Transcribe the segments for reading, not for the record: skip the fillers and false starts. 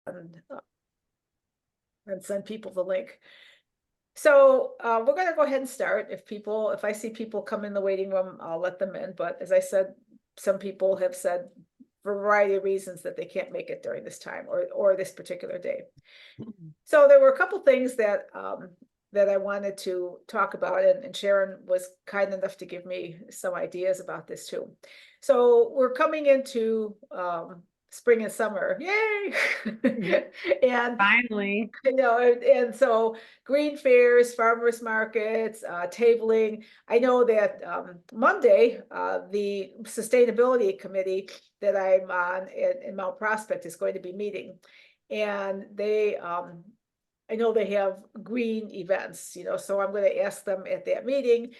and send people the link. So we're gonna go ahead and start. If I see people come in the waiting room, I'll let them in. But as I said, some people have said for a variety of reasons that they can't make it during this time or this particular day. So there were a couple things that I wanted to talk about, and Sharon was kind enough to give me some ideas about this too. So we're coming into spring and summer, yay! And Finally. and so green fairs, farmers markets, tabling. I know that Monday, the sustainability committee that I'm on in Mount Prospect is going to be meeting, and I know they have green events, so I'm going to ask them at that meeting.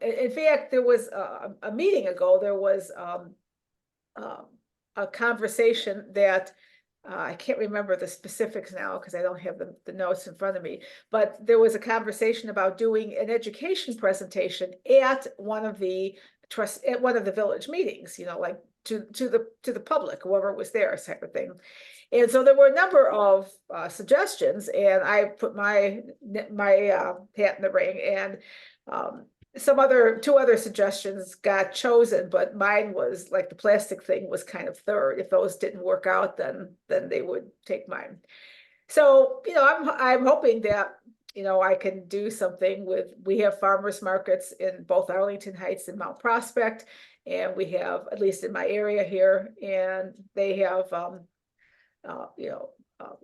In fact, there was a meeting ago. There was um, a conversation that I can't remember the specifics now because I don't have the notes in front of me, but there was a conversation about doing an education presentation at one of the village meetings, like to the public, whoever was there, type of thing. And so there were a number of suggestions, and I put my hat in the ring, and um, two other suggestions got chosen, but mine was like the plastic thing was kind of third. If those didn't work out, then they would take mine. So, I'm hoping that, I can do something we have farmers markets in both Arlington Heights and Mount Prospect, and we have, at least in my area here, and they have, uh, you know,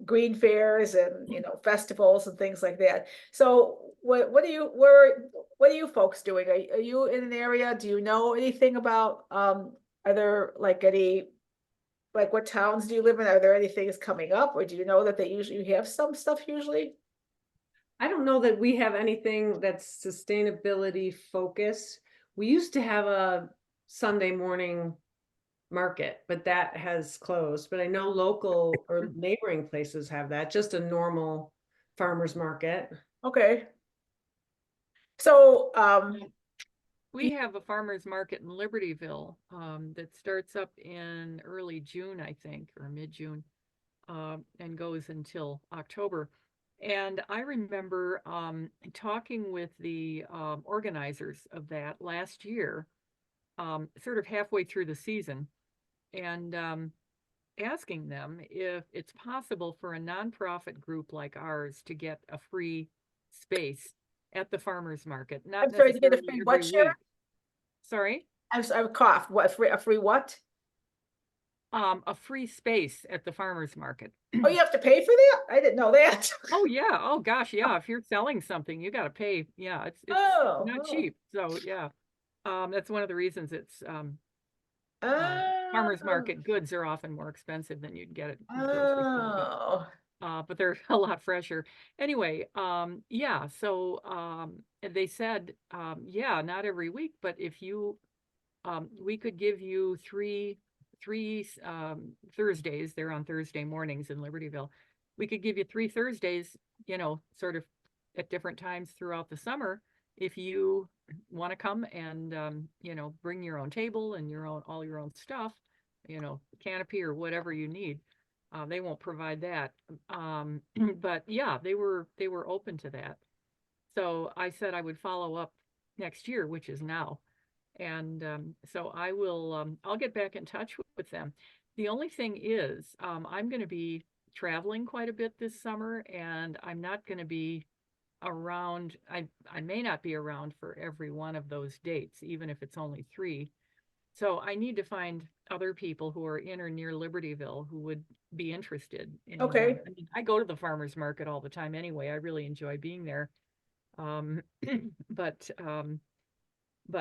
green fairs and, festivals and things like that. So what are you folks doing? Are you in an area? Do you know anything about, are there like what towns do you live in? Are there any things coming up, or do you know that they usually have some stuff usually? I don't know that we have anything that's sustainability focused. We used to have a Sunday morning market, but that has closed. But I know local or neighboring places have that, just a normal farmer's market. Okay. So, We have a farmer's market in Libertyville that starts up in early June, I think, or mid-June, and goes until October. And I remember talking with the organizers of that last year, sort of halfway through the season, and asking them if it's possible for a nonprofit group like ours to get a free space at the farmer's market, not I'm sorry, to get a necessarily free what, every Sharon? week. Sorry? I coughed. What, a free what? A free space at the farmer's market. Oh, you have to pay for that? I didn't know that. Oh yeah. Oh gosh, yeah. If you're selling something, you got to pay. Yeah, it's Oh, not oh. cheap. So yeah, that's one of the reasons it's farmers Oh, market goods are often more expensive than you'd get at the grocery store, oh, but they're a lot fresher. Anyway, yeah. So they said, yeah, not every week, but if you we could give you three Thursdays. They're on Thursday mornings in Libertyville. We could give you 3 Thursdays, sort of at different times throughout the summer if you want to come and bring your own table and all your own stuff, canopy or whatever you need. They won't provide that. But yeah, they were open to that. So I said I would follow up next year, which is now. And so I'll get back in touch with them. The only thing is, I'm going to be traveling quite a bit this summer, and I'm not going to be around. I may not be around for every one of those dates, even if it's only three. So I need to find other people who are in or near Libertyville who would be interested. And okay. I mean, I go to the farmers market all the time anyway. I really enjoy being there. Um, but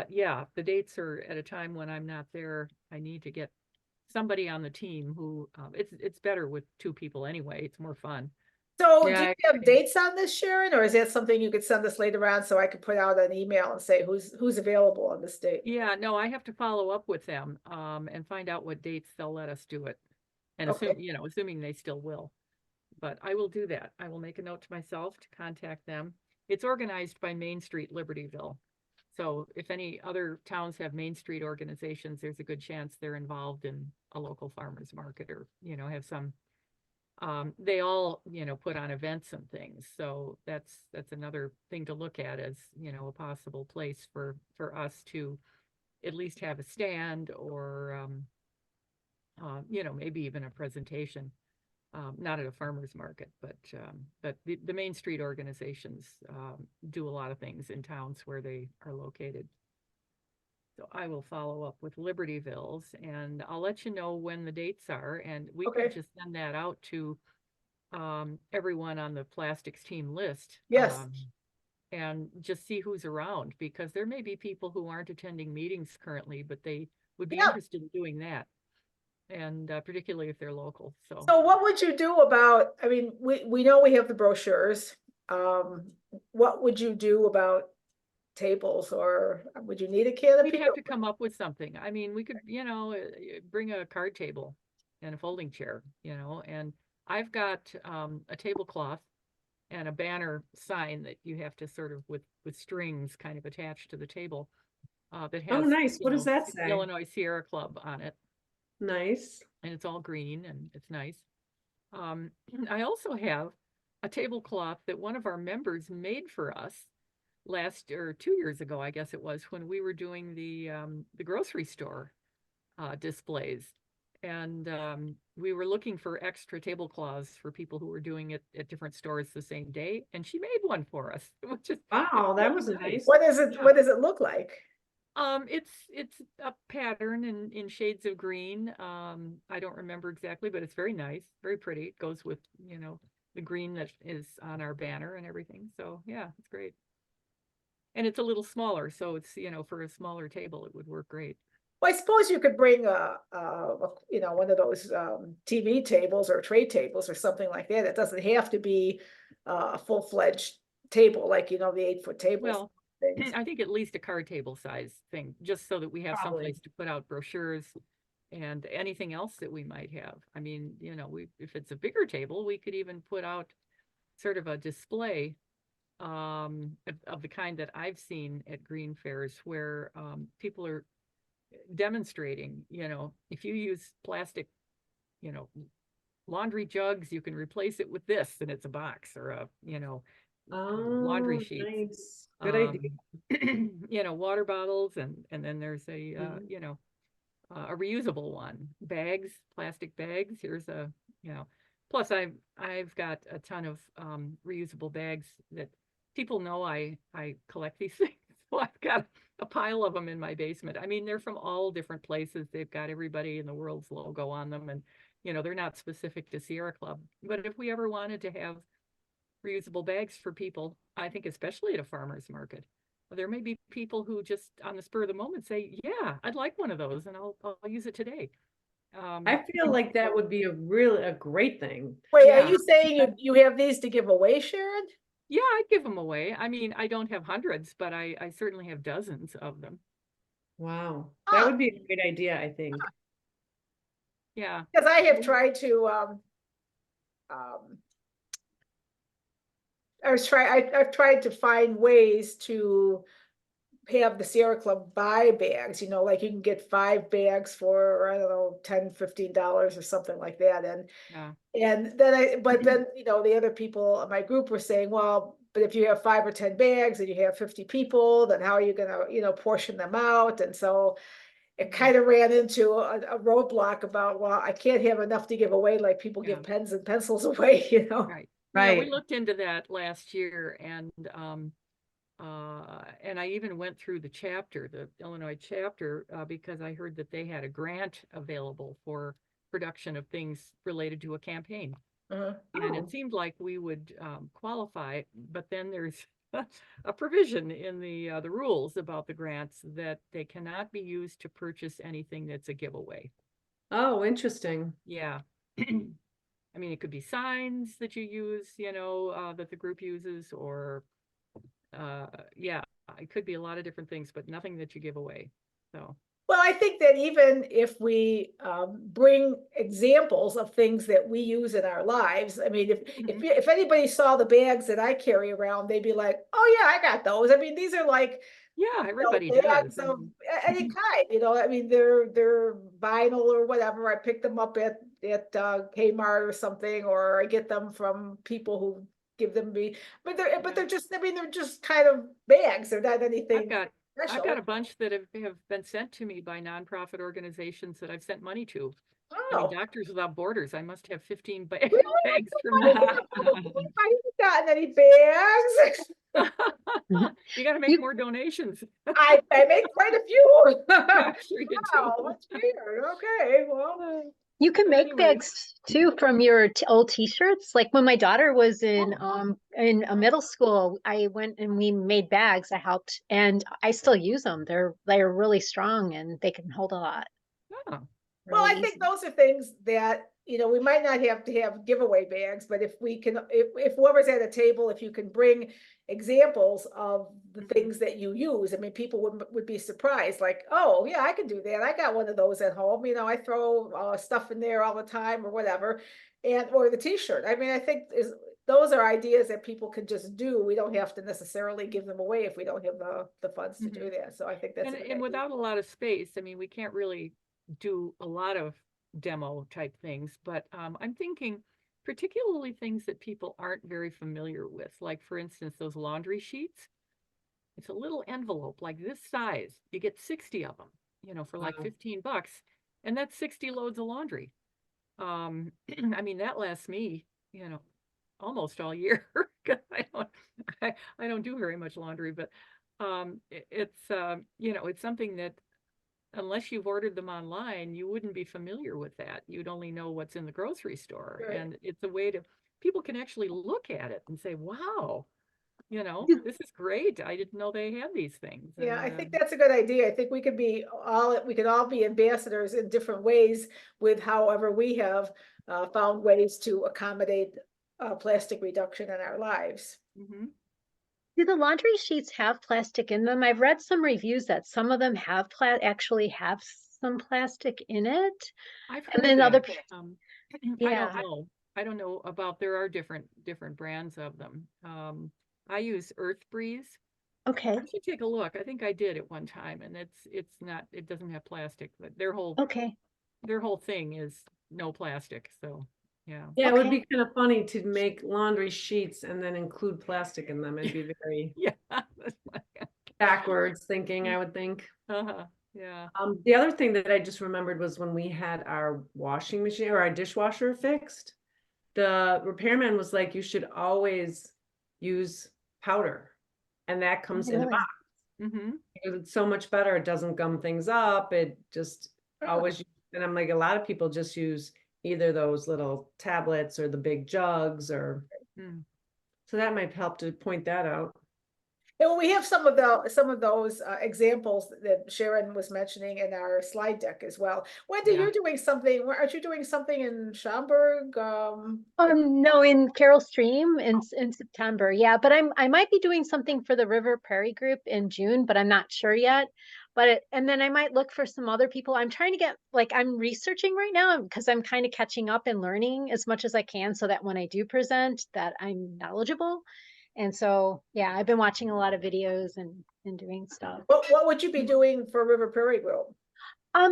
yeah, the dates are at a time when I'm not there. I need to get somebody on the team who it's better with two people anyway. It's more fun. So do Yeah, you I have agree. dates on this, Sharon, or is that something you could send us later on so I could put out an email and say who's available on this date? Yeah, no, I have to follow up with them and find out what dates they'll let us do it. And Okay, assuming they still will. But I will do that. I will make a note to myself to contact them. It's organized by Main Street Libertyville. So if any other towns have Main Street organizations, there's a good chance they're involved in a local farmers market or, have some they all, put on events and things. So that's another thing to look at as, a possible place for us to at least have a stand or, maybe even a presentation. Not at a farmer's market, but the Main Street organizations do a lot of things in towns where they are located. So I will follow up with Libertyville's and I'll let you know when the dates are, and we could Okay. just send that out to everyone on the plastics team list. Yes. And just see who's around, because there may be people who aren't attending meetings currently, but they would be Yeah. interested in doing that. And particularly if they're local, so. So what would you do about, I mean, we know we have the brochures. What would you do about tables, or would you need a We'd canopy? have to come up with something. I mean, we could, bring a card table and a folding chair, and I've got a tablecloth and a banner sign that you have to sort of with strings kind of attached to the table that Oh, has, nice. What does that the say? Illinois Sierra Club on it, Nice. and it's all green and it's nice. I also have a tablecloth that one of our members made for us last or 2 years ago, I guess it was, when we were doing the grocery store displays. And we were looking for extra tablecloths for people who were doing it at different stores the same day, and she made one for us, which is Wow, that really was nice. What is it? Yeah. What does it look like? It's a pattern in shades of green. I don't remember exactly, but it's very nice, very pretty. It goes with, the green that is on our banner and everything. So yeah, it's great. And it's a little smaller, so it's, for a smaller table, it would work great. Well, I suppose you could bring one of those TV tables or tray tables or something like that. It doesn't have to be a full-fledged table, like, the 8-foot tables. Well, things. I think at least a card table size thing, just so that we have Probably. someplace to put out brochures and anything else that we might have. I mean, if it's a bigger table, we could even put out sort of a display of the kind that I've seen at green fairs, where people are demonstrating, if you use plastic, laundry jugs, you can replace it with this, and it's a box or a, laundry Oh, sheets. nice. Good idea. Water bottles, and then there's a a reusable one. Bags, plastic bags. Here's a, plus I've got a ton of reusable bags that people know I collect these things. So I've got a pile of them in my basement. I mean, they're from all different places. They've got everybody in the world's logo on them, and they're not specific to Sierra Club. But if we ever wanted to have reusable bags for people, I think especially at a farmer's market, there may be people who just on the spur of the moment say, yeah, I'd like one of those, and I'll use it today. I feel like that would be a great thing. Wait, Yeah. are you saying you have these to give away, Sharon? Yeah, I'd give them away. I mean, I don't have hundreds, but I certainly have dozens of them. Wow, Ah. that would be a great idea, I think. Yeah. Because I have tried to I've tried to find ways to have the Sierra Club buy bags, like you can get 5 bags for, I don't know, $10-15 or something like that. Yeah. And then but then, the other people in my group were saying, well, but if you have 5 or 10 bags and you have 50 people, then how are you gonna, portion them out? And so it kind of ran into a roadblock about, well, I can't have enough to give away, like people Yeah. give pens and pencils away, Right. Yeah, we Right. looked into that last year, and I even went through the chapter, the Illinois chapter, because I heard that they had a grant available for production of things related to a campaign. Uh-huh. And Oh. it seemed like we would qualify, but then there's a provision in the rules about the grants that they cannot be used to purchase anything that's a giveaway. Oh, interesting. Yeah. I mean, it could be signs that you use, that the group uses, or yeah, it could be a lot of different things, but nothing that you give away. So. Well, I think that even if we bring examples of things that we use in our lives, I mean, if anybody saw the bags that I carry around, they'd be like, "Oh yeah, I got those." I mean, these are like, yeah, everybody bags does. of any kind. I mean, they're vinyl or whatever. I picked them up at Kmart or something, or I get them from people who give them me, but they're just, I mean, they're just kind of bags. They're not I've anything got, I've got a special. bunch that have been sent to me by nonprofit organizations that I've sent money to. I mean, Oh, Doctors Without Borders, I must have 15 really? bags from I them. haven't gotten any bags. You gotta make You more donations. I make quite a few. Yeah, sure you Wow, do. that's weird. Okay, well, you can But make anyway, bags too from your old t-shirts. Like when my daughter was in a middle school, I went and we made bags. I helped, and I still use them. They're really strong and they can hold a lot yeah. well, really I think easy. those are things that, we might not have to have giveaway bags, but if we can, if whoever's at a table, if you can bring examples of the Mhm. things that you use, I mean, people would be surprised, like, oh, yeah, I can do that. I got one of those at home, I throw stuff in there all the time or whatever. And, or the t-shirt. I mean, I think those are ideas that people can just do. We don't have to necessarily give them away if we don't have the funds to do Mhm. that. So I think that's a good And idea. without a lot of space, I mean, we can't really do a lot of demo type things, but I'm thinking particularly things that people aren't very familiar with, like for instance, those laundry sheets. It's a little envelope like this size. You get 60 of them, for like Wow. $15, and that's 60 loads of laundry. I mean, that lasts me, almost all year. 'Cause I don't do very much laundry, but it's something that unless you've ordered them online, you wouldn't be familiar with that. You'd only know what's in the grocery store. Right. And it's a way to people can actually look at it and say, wow, this is great. I didn't know they had these things. Yeah, And I think that's a good idea. I think we could all be ambassadors in different ways with however we have found ways to accommodate plastic reduction in our lives. mhm. Do the laundry sheets have plastic in them? I've read some reviews that some of them have actually have some plastic in it. I've And heard then that. Um, I don't yeah, know. I don't know about there are different brands of them. I use Earth Breeze. okay, I should take a look. I think I did at one time, and it doesn't have plastic, but okay, their whole thing is no plastic. So yeah. Yeah, it would okay. be kind of funny to make laundry sheets and then include plastic in them. It'd be very Yeah. That's like- backwards thinking, I would think. Uh-huh. Yeah. The other thing that I just remembered was when we had our washing machine or our dishwasher fixed, the repairman was like, you should always use powder. And that comes in a Really? box Mm-hmm. because it's so much better. It doesn't gum things up. It just always, and I'm like, a lot of people just use either those little tablets or the big jugs or, Mm. so that might help to point that out. And well, we have some of those examples that Sharon was mentioning in our slide deck as well. Wendy, Yeah. you're doing something, aren't you doing something in Schaumburg? No, in Carroll Stream in September. Yeah, but I might be doing something for the River Prairie group in June, but I'm not sure yet. And then I might look for some other people. I'm trying to get I'm researching right now because I'm kind of catching up and learning as much as I can so that when I do present that I'm knowledgeable. And so, yeah, I've been watching a lot of videos and doing stuff. What would you be doing for River Prairie Group?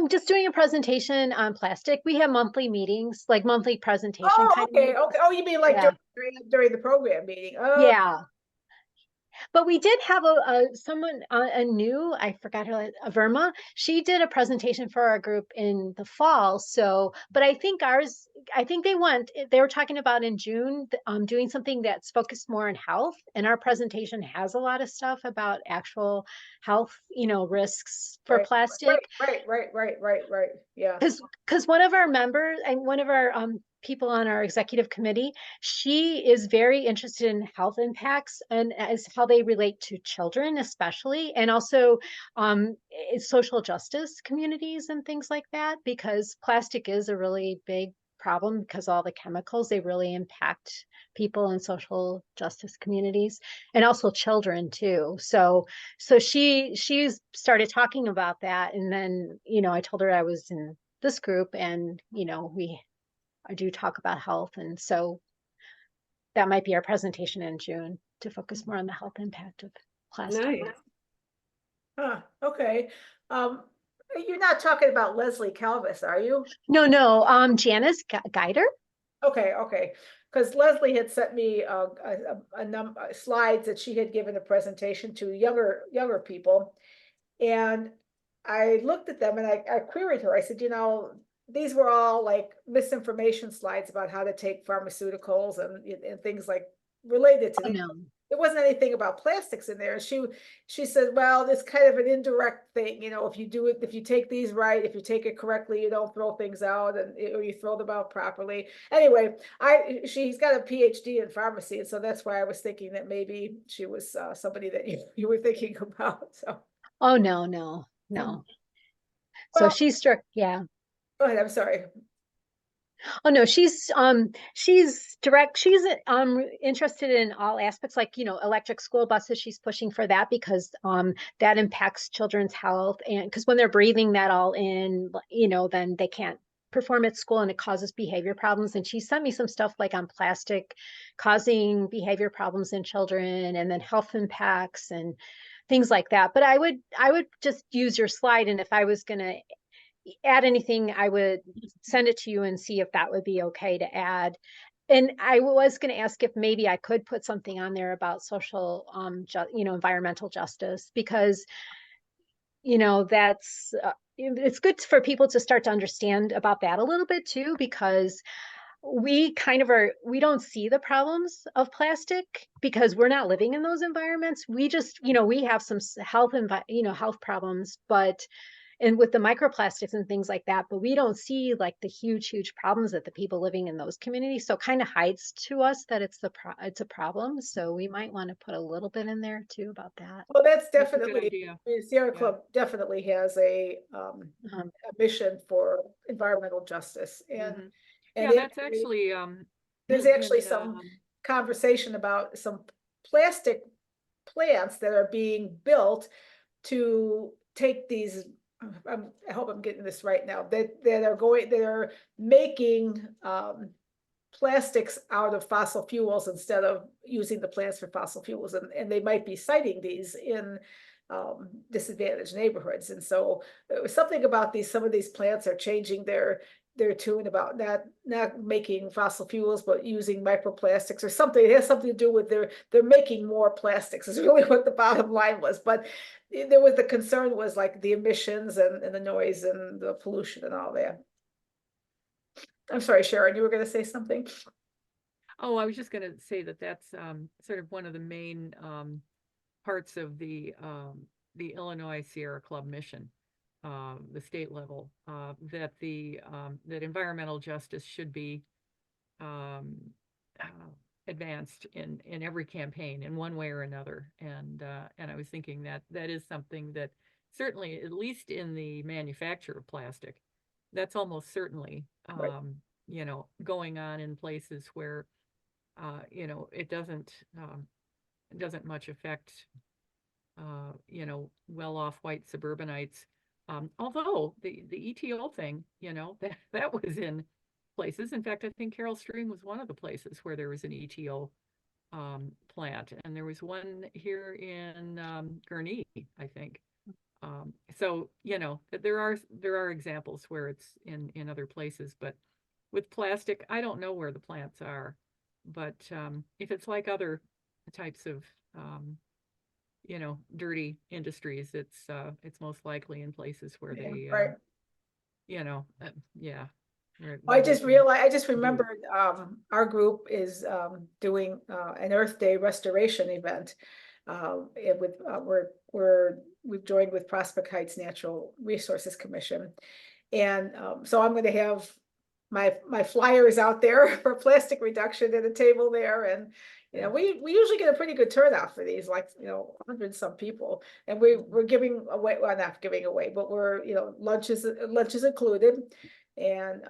Just doing a presentation on plastic. We have monthly meetings, like monthly presentation Oh, kind of okay, meetings. okay. Oh, you mean like Yeah. during the program meeting? Oh, Yeah. But we did have someone a new, I forgot her, Verma. She did a presentation for our group in the fall. So, but I think they were talking about in June, doing something that's focused more on health. And our presentation has a lot of stuff about actual health, risks for right, plastic. right. Yeah. Because one of our members and one of our people on our executive committee, she is very interested in health impacts and as how they relate to children, especially, and also social justice communities and things like that, because plastic is a really big problem because all the chemicals, they really impact people in social justice communities and also children too. So she's started talking about that, and then I told her I was in this group, and I do talk about health, and so that might be our presentation in June to focus more on the health impact of plastic. Nice. Huh, okay. Um, You're not talking about Leslie Calvis, are you? No, Janice Geider. Okay, okay, because Leslie had sent me slides that she had given a presentation to younger people. And I looked at them and I queried her. I said, these were all like misinformation slides about how to take pharmaceuticals and things like related to Oh, these. no. There wasn't anything about plastics in there. She said, well, it's kind of an indirect thing, if you do it, if you take these right, if you take it correctly, you don't throw things out or you throw them out properly. Anyway, she's got a PhD in pharmacy, and so that's why I was thinking that maybe she was somebody that you were thinking about. So, Oh, no. So well, she's strict. Yeah. go ahead. I'm sorry. Oh, no, she's direct. She's interested in all aspects, like, electric school buses. She's pushing for that because that impacts children's health, and because when they're breathing that all in, then they can't perform at school and it causes behavior problems. And she sent me some stuff like on plastic causing behavior problems in children, and then health impacts and things like that. But I would just use your slide, and if I was going to add anything, I would send it to you and see if that would be okay to add. And I was going to ask if maybe I could put something on there about social, environmental justice, because, that's, it's good for people to start to understand about that a little bit too, because we don't see the problems of plastic because we're not living in those environments. We just, we have some health problems, but and with the microplastics and things like that, but we don't see like the huge problems that the people living in those communities. So it kind of hides to us that it's a problem. So we might want to put a little bit in there too about that. Well, that's That's a good definitely, idea. Sierra Yeah. Club definitely has a Um, mission for environmental justice. And Mhm. and Yeah, that's actually, actually, there's actually in, some conversation about some plastic plants that are being built to take these. I hope I'm getting this right now. That are making plastics out of fossil fuels instead of using the plants for fossil fuels, and they might be citing these in disadvantaged neighborhoods. And so it was something about some of these plants are changing their tune about not making fossil fuels but using microplastics or something. It has something to do with they're making more plastics is really what the bottom line was. But there was the concern was like the emissions and the noise and the pollution and all that. I'm sorry, Sharon, you were going to say something. oh, I was just gonna say that that's sort of one of the main parts of the Illinois Sierra Club mission, the state level, that that environmental justice should be um, uh, advanced in every campaign in one way or another. And I was thinking that that is something that certainly, at least in the manufacture of plastic, that's almost certainly Right. going on in places where it doesn't much affect well-off white suburbanites. Although the ETO thing, that was in places. In fact, I think Carol Stream was one of the places where there was an ETO plant, and there was one here in Gurnee, I think. So there are examples where it's in other places, but with plastic, I don't know where the plants are, but if it's like other types of dirty industries, it's most likely in places where Yeah, they right. yeah. I just realized, I just do it. remembered, our group is doing an Earth Day restoration event. We've joined with Prospect Heights Natural Resources Commission. And so I'm gonna have my flyers out there for plastic reduction at a table there. And we usually get a pretty good turnout for these, like 100 some people. And we're giving away, well, not giving away, but we're lunch is included. And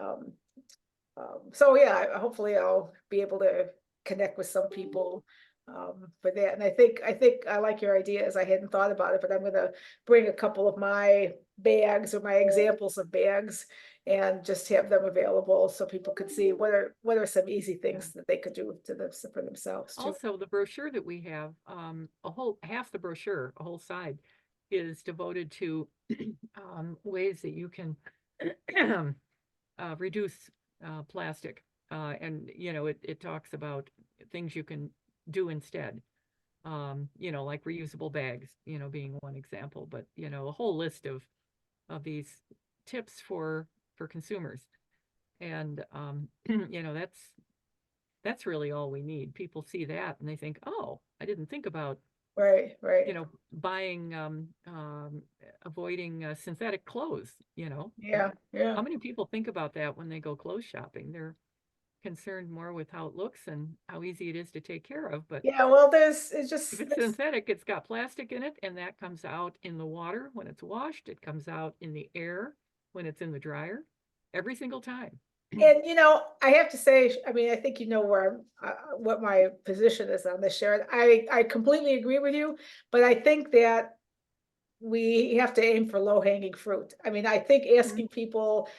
so yeah, hopefully I'll be able to connect with some people for that. And I think I like your idea, as I hadn't thought about it, but I'm gonna bring a couple of my bags or my examples of bags and just have them available so people could see what are some easy things that they could do for themselves too. Also, the brochure that we have, half the brochure, a whole side, is devoted to ways that you can reduce plastic. And, you know, it talks about things you can do instead. You know, like reusable bags, you know, being one example, but, you know, a whole list of these tips for consumers. And, you know, that's really all we need. People see that and they think, oh, I didn't think about, Right, right. you know, buying, avoiding synthetic clothes, you know. Yeah, yeah. How many people think about that when they go clothes shopping? They're concerned more with how it looks and how easy it is to take care of, but Yeah, well, it's just, if it's synthetic, it's got plastic in it, and that comes out in the water when it's washed. It comes out in the air when it's in the dryer, every single time. and you know, I have to say, I mean, I think you know where what my position is on this, Sharon. I completely agree with you, but I think that we have to aim for low hanging fruit. I mean, I think asking people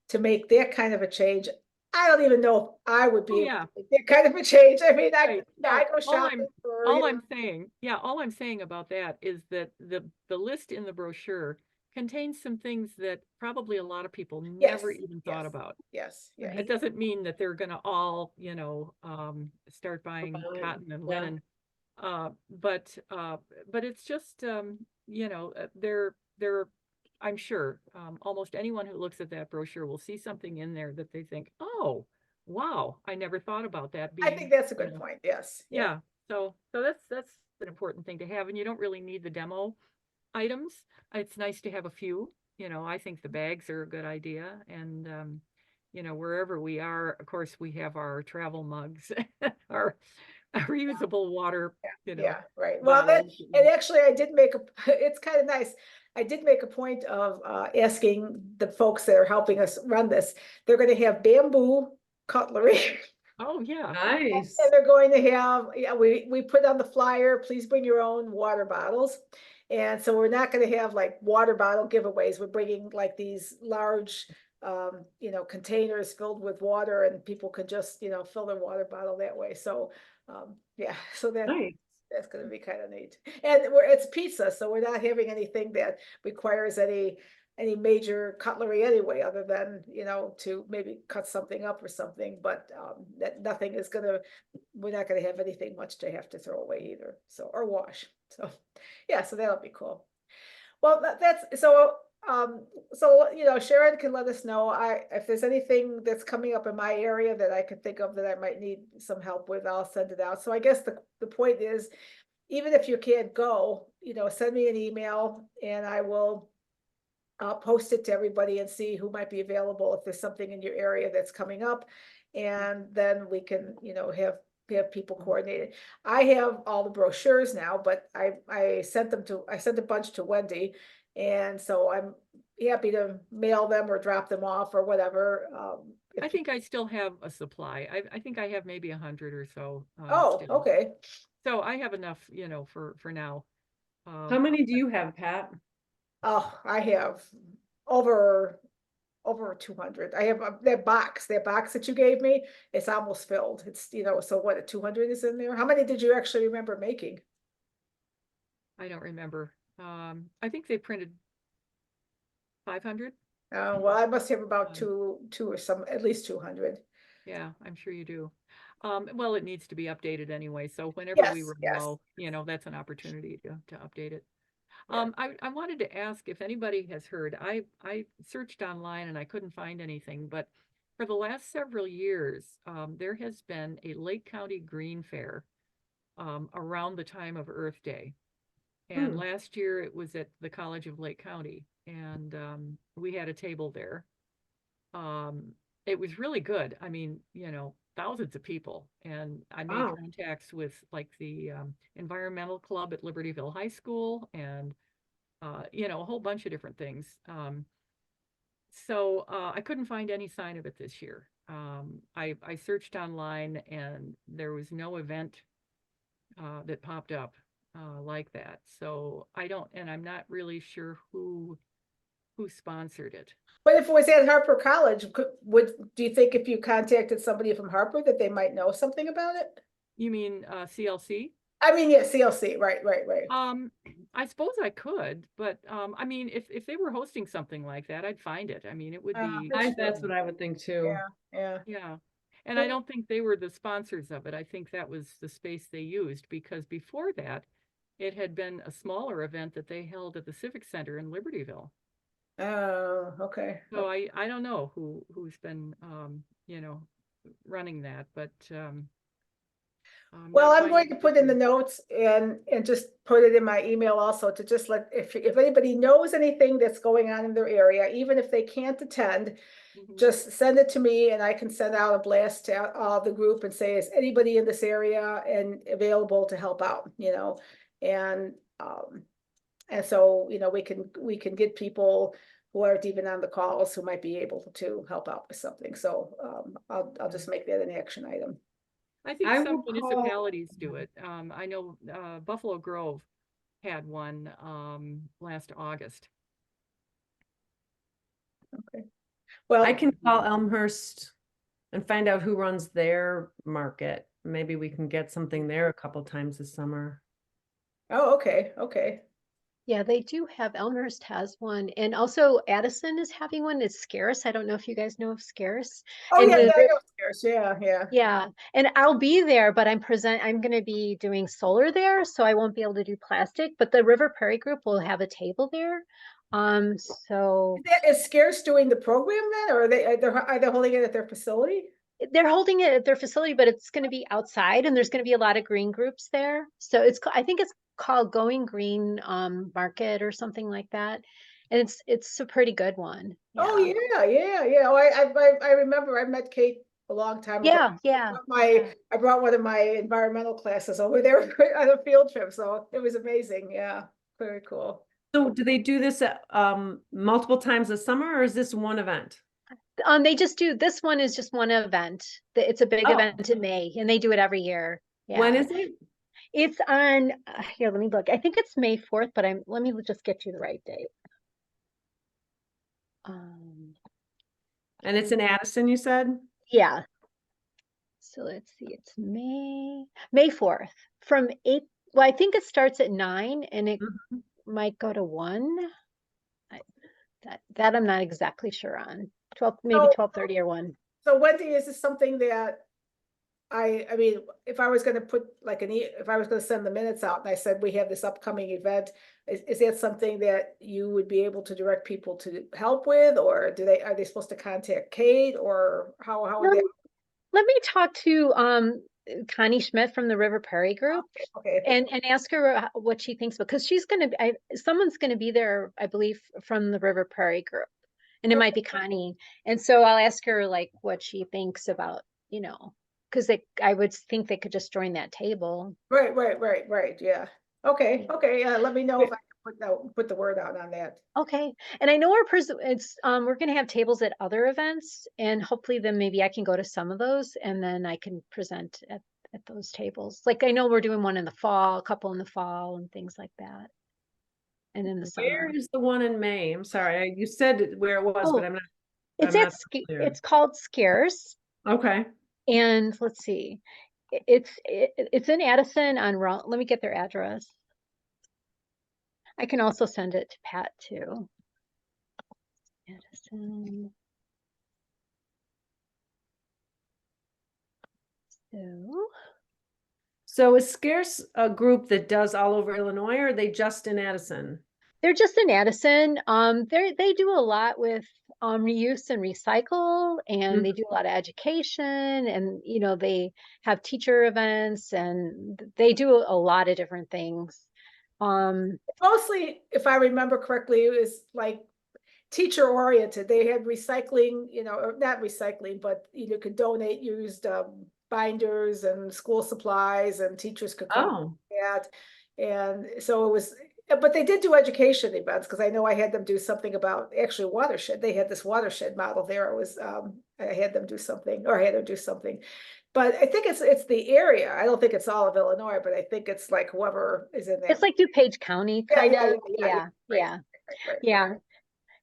to make that kind of a change, I don't even know if I would be Oh, able yeah. to make that kind of a change. I mean, Right. I go All shopping for, you all know, I'm saying, yeah, all I'm saying about that is that the list in the brochure contains some things that probably a lot of people never yes, even thought yes, about. yes, yes. It doesn't mean that they're gonna all, you know, start buying buying, cotton and yeah. linen. But it's just, you know, I'm sure, almost anyone who looks at that brochure will see something in there that they think, oh, wow, I never thought about that I think being, that's a you good know, point. Yes, yeah. yeah. So that's an important thing to have, and you don't really need the demo items. It's nice to have a few, you know. I think the bags are a good idea, and you know, wherever we are, of course, we have our travel mugs, our reusable water, you know, Yeah, right. Well, bottles. and actually I did make a, it's kind of nice. I did make a point of asking the folks that are helping us run this. They're going to have bamboo cutlery. Oh, yeah. Nice. And they're going to have, yeah, we put on the flyer, please bring your own water bottles. And so we're not going to have like water bottle giveaways. We're bringing like these large, you know, containers filled with water, and people can just, you know, fill their water bottle that way. So, yeah, so Nice. that's going to be kind of neat. And it's pizza, so we're not having anything that requires any major cutlery anyway, other than, you know, to maybe cut something up or something, but that nothing is gonna, we're not gonna have anything much to have to throw away either, so, or wash. So, yeah, so that'll be cool. Well, that's so, you know, Sharon can let us know if there's anything that's coming up in my area that I could think of that I might need some help with, I'll send it out. So I guess the point is, even if you can't go, you know, send me an email and I will post it to everybody and see who might be available if there's something in your area that's coming up. And then we can, you know, have people coordinated. I have all the brochures now, but I sent a bunch to Wendy. And so I'm happy to mail them or drop them off or whatever. I think I still have a supply. I think I have maybe 100 or so. Oh, still. okay. So I have enough, you know, for now. How many do you have, Pat? Oh, I have over 200. I have that box that you gave me. It's almost filled. It's, you know, so what, 200 is in there? How many did you actually remember making? I don't remember. I think they printed 500. Well, I must have about Um, two or some, at least 200. Yeah, I'm sure you do. Well, it needs to be updated anyway, so whenever we Yes, run yes. low, you know, that's an opportunity to update it. Yeah. I wanted to ask if anybody has heard. I searched online and I couldn't find anything, but for the last several years, there has been a Lake County Green Fair around the time of Earth Day. And last year it was at the College of Lake County, and we had a table there. It was really good. I mean, you know, thousands of people, and I made Wow. contacts with like the environmental club at Libertyville High School, and you know, a whole bunch of different things. So I couldn't find any sign of it this year. I searched online and there was no event that popped up like that. So and I'm not really sure who sponsored it. But if it was at Harper College, do you think if you contacted somebody from Harper that they might know something about it? You mean CLC? I mean, yeah, CLC, right. I suppose I could, but, I mean, if they were hosting something like that, I'd find it. I mean, it would be, That's That's what I would think too. yeah. yeah. And I don't think they were the sponsors of it. I think that was the space they used, because before that, it had been a smaller event that they held at the Civic Center in Libertyville. Oh, okay. So I don't know who's been, running that, but, Well, that I'm might going to put in the notes and just put it in my email also to just let, if anybody knows anything that's going on in their area, even if they can't attend, Mhm. just send it to me and I can send out a blast to all the group and say, is anybody in this area and available to help out, And, and so, we can get people who aren't even on the calls who might be able to help out with something. So, I'll just make that an action item. I think I some will call- municipalities do it. I know, Buffalo Grove had one, last August. Well, I can call Elmhurst and find out who runs their market. Maybe we can get something there a couple times this summer. oh, okay. Yeah, they do have, Elmhurst has one, and also Addison is having one. It's Scarce. I don't know if you guys know of Scarce. Oh, And yeah, the I know Scarce. Yeah. Yeah, and I'll be there, but I'm gonna be doing solar there, so I won't be able to do plastic, but the River Prairie group will have a table there. So Is Scarce doing the program then, or are they holding it at their facility? they're holding it at their facility, but it's gonna be outside and there's gonna be a lot of green groups there. So I think it's called Going Green Market or something like that. And it's a pretty good one. Oh, Yeah. yeah. Oh, I remember I met Kate a long time ago. Yeah. I brought one of my environmental classes over there on a field trip, so it was amazing. Yeah, very cool. So do they do this multiple times a summer, or is this one event? They just do, this one is just one event. It's a big Oh. event in May and they do it every year. When Yeah. is it? It's on, here, let me look. I think it's May 4th, but let me just get you the right date. And it's in Addison, you said? Yeah. So let's see, it's May 4th from 8. Well, I think it starts at 9 and it Mhm. might go to 1. That I'm not exactly sure on. 12, maybe So- 12:30 or 1. So Wendy, is this something that I mean, if I was gonna put like if I was gonna send the minutes out and I said, we have this upcoming event, is that something that you would be able to direct people to help with, or are they supposed to contact Kate, or how would they? Let me talk to Connie Schmidt from the River Prairie group Okay, and ask her what she thinks, because someone's gonna be there, I believe, from the River Prairie group. And it might be Connie. And so I'll ask her like what she thinks about, because I would think they could just join that table. right, yeah. Okay, let me know if I can put the word out on that. Okay. And I know we're gonna have tables at other events, and hopefully then maybe I can go to some of those and then I can present at those tables. Like I know we're doing one in the fall, a couple in the fall and things like that. And in the summer. Where is the one in May? I'm sorry, you said where it was, but Oh, I'm not. It's I'm not clear. it's called Scarce. Okay. And let's see, it's in Addison let me get their address. I can also send it to Pat too. Addison. So is Scarce a group that does all over Illinois, or are they just in Addison? They're just in Addison. They do a lot with reuse and recycle, and they do a lot of education, and they have teacher events, and they do a lot of different things. Mostly, if I remember correctly, it was like teacher oriented. They had recycling, or not recycling, but could donate used binders and school supplies, and teachers could come Oh, that. And so it was, but they did do education events, because I know I had them do something about actually watershed. They had this watershed model there. It was I had them do something, or I had them do something. But I think it's the area. I don't think it's all of Illinois, but I think it's like whoever is in there. It's like DuPage County, Yeah, kind yeah, of. yeah, right. Yeah.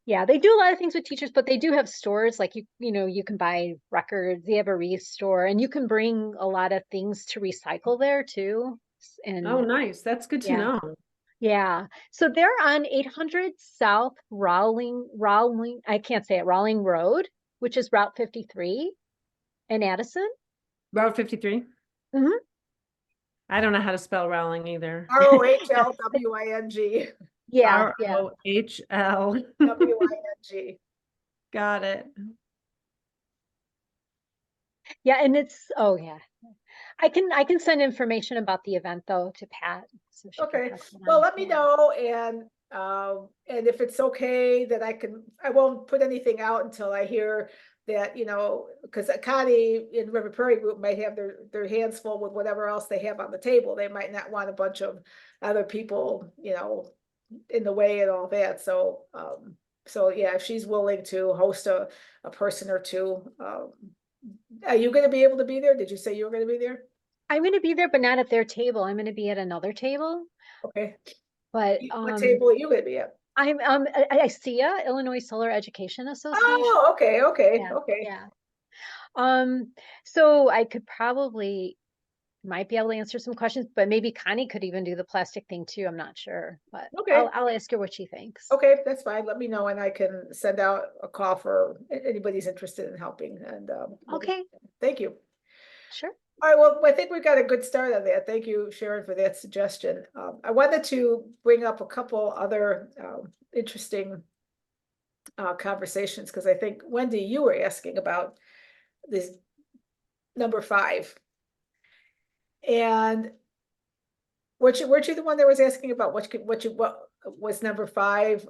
Yeah, they do a lot of things with teachers, but they do have stores like you can buy records. They have a store, and you can bring a lot of things to recycle there too. oh, nice. That's good to Yeah. know. Yeah, so they're on 800 South Rowling, I can't say it, Rowling Road, which is Route 53 in Addison. Route 53. Mhm. I don't know how to spell Rowling either. ROHLWING, Yeah, yeah, ROHL. WING. Got it. yeah, and it's, oh yeah. I can send information about the event though to Pat, so she can Okay, pass it well, on. let me Yeah. know, and if it's okay that I won't put anything out until I hear that, because Connie in River Prairie Group might have their hands full with whatever else they have on the table. They might not want a bunch of other people, in the way and all that, so yeah, if she's willing to host a person or two, are you gonna be able to be there? Did you say you were gonna be there? I'm gonna be there, but not at their table. I'm gonna be at another table, Okay, but what table are you gonna be at? I'm ISEA, Illinois Solar Education Association. Oh, okay, okay, Yeah, okay. yeah. So I could probably might be able to answer some questions, but maybe Connie could even do the plastic thing too. I'm not sure, but Okay, I'll ask her what she thinks. okay, that's fine. Let me know and I can send out a call for anybody's interested in helping and Okay, thank you. sure. All right, well, I think we got a good start on that. Thank you, Sharon, for that suggestion. I wanted to bring up a couple other interesting conversations because I think Wendy, you were asking about this number 5. And weren't you the one that was asking about what was number 5?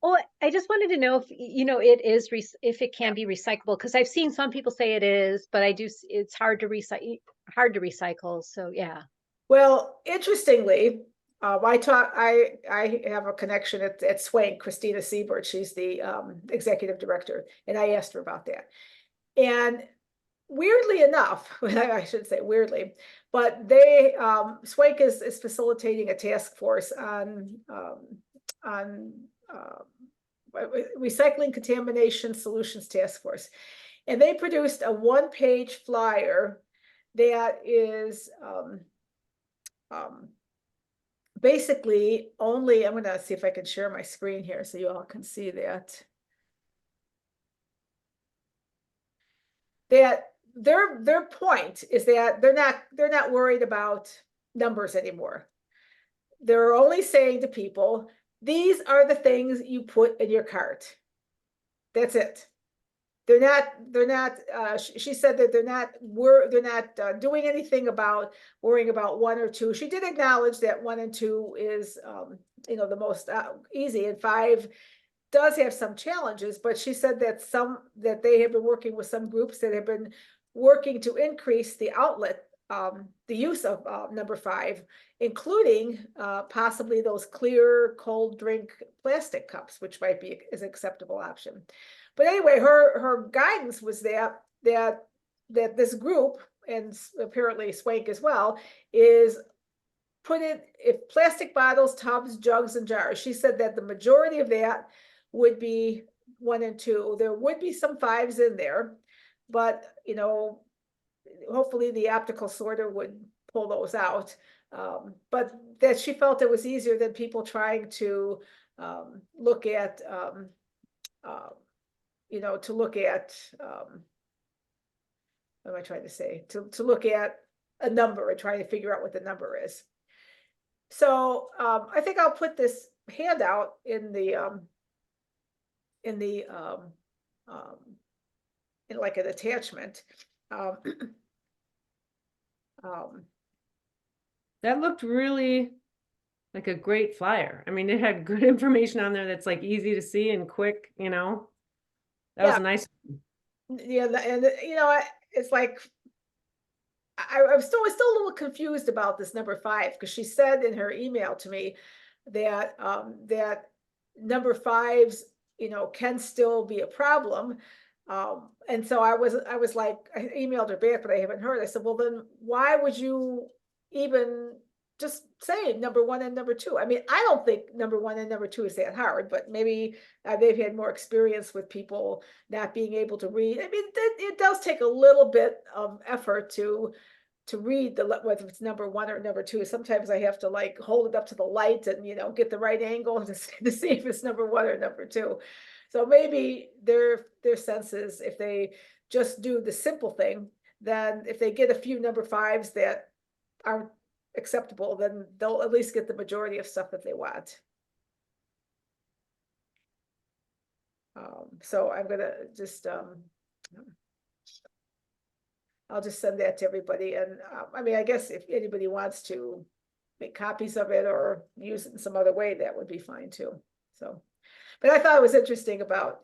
Well, I just wanted to know if it is if it can be recyclable, because I've seen some people say it is, but it's hard to recycle. So yeah. Well, interestingly, I have a connection at Swank, Christina Siebert, she's the executive director, and I asked her about that. And weirdly enough, I should say weirdly, but they Swank is facilitating a task force on recycling contamination solutions task force, and they produced a 1-page flyer that is basically only, I'm gonna see if I can share my screen here so you all can see that. That their point is that they're not worried about numbers anymore. They're only saying to people, these are the things you put in your cart. That's it. They're not she said that they're not doing anything about worrying about 1 or 2. She did acknowledge that 1 and 2 is the most easy, and 5 does have some challenges, but she said that they have been working with some groups that have been working to increase the outlet, the use of number 5, including possibly those clear cold drink plastic cups, which might be an acceptable option. But anyway, her guidance was that this group, and apparently Swank as well, is put in if plastic bottles, tubs, jugs, and jars. She said that the majority of that would be 1 and 2. There would be some 5s in there, but hopefully the optical sorter would pull those out. But that she felt it was easier than people trying to look at to look at what am I trying to say? To look at a number and try to figure out what the number is. So I think I'll put this handout in like an attachment. That looked really like a great flyer. I mean, it had good information on there that's like easy to see and quick, That was Yeah. nice. Yeah, and it's like I'm still a little confused about this number 5, because she said in her email to me that that number 5s can still be a problem. And so I was like, I emailed her back, but I haven't heard. I said, well, then why would you even just say number 1 and number 2? I mean, I don't think number 1 and number 2 is that hard, but maybe they've had more experience with people not being able to read. I mean, it does take a little bit of effort to to read whether it's number 1 or number 2. Sometimes I have to like hold it up to the light and, get the right angle to see if it's number 1 or number 2. So maybe their sense is if they just do the simple thing, then if they get a few number 5s that aren't acceptable, then they'll at least get the majority of stuff that they want. So I'm gonna just, I'll just send that to everybody. And I mean, I guess if anybody wants to make copies of it or use it in some other way, that would be fine too. So, but I thought it was interesting about,